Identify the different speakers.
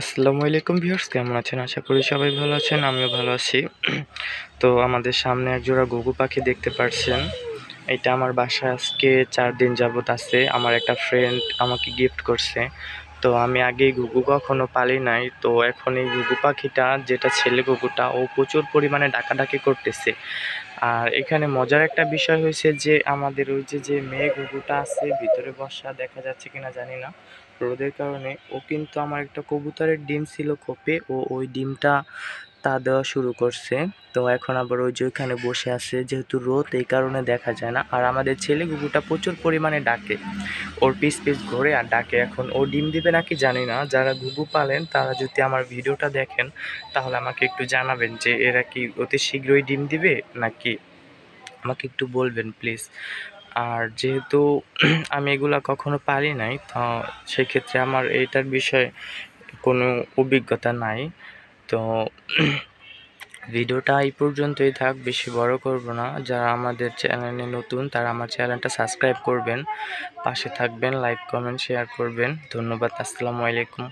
Speaker 1: আসসালামু আলাইকুম ভিউয়ার্স, কেমন আছেন? আশা করি সবাই ভালো আছেন, আমিও ভালো আছি। তো আমাদের সামনে একজোড়া ঘুঘু পাখি দেখতে পারছেন। এটা আমার বাসায় আজকে 4 দিন যাবত আছে। আমার একটা ফ্রেন্ড আমাকে গিফট করছে। তো আমি আগে ঘুঘু কখনো পালি নাই। তো এখন এই ঘুঘু পাখিটা, যেটা ছেলে ঘুঘুটা, ও প্রচুর পরিমাণে ডাকাডাকি করতেছে। আর এখানে মজার একটা বিষয় হয়েছে যে আমাদের ওই যে মেয়ে ঘুঘুটা আছে ভিতরে বসা, দেখা যাচ্ছে কিনা জানি না, রোদের কারণে ও কিন্তু আমার একটা কবুতরের ডিম ছিল খোপে, ও ওই ডিমটা তা দেওয়া শুরু করছে। তো এখন আবার ওই যে ওইখানে বসে আছে, যেহেতু রোদ এই কারণে দেখা যায় না। আর আমাদের ছেলে ঘুঘুটা প্রচুর পরিমাণে ডাকে, ওর পিস পিস ঘোরে আর ডাকে। এখন ও ডিম দিবে নাকি জানি না। যারা ঘুঘু পালেন তারা যদি আমার ভিডিওটা দেখেন তাহলে আমাকে একটু জানাবেন যে এরা কি অতি শীঘ্রই ডিম দিবে নাকি, আমাকে একটু বলবেন প্লিজ। আর যেহেতু আমি এগুলা কখনো পারি নাই, তো সেক্ষেত্রে আমার এইটার বিষয়ে কোনো অভিজ্ঞতা নাই। তো ভিডিওটা এই পর্যন্তই থাক, বেশি বড় করব না। যারা আমাদের চ্যানেলে নতুন তারা আমার চ্যানেলটা সাবস্ক্রাইব করবেন, পাশে থাকবেন, লাইক কমেন্ট শেয়ার করবেন। ধন্যবাদ। আসসালামু আলাইকুম।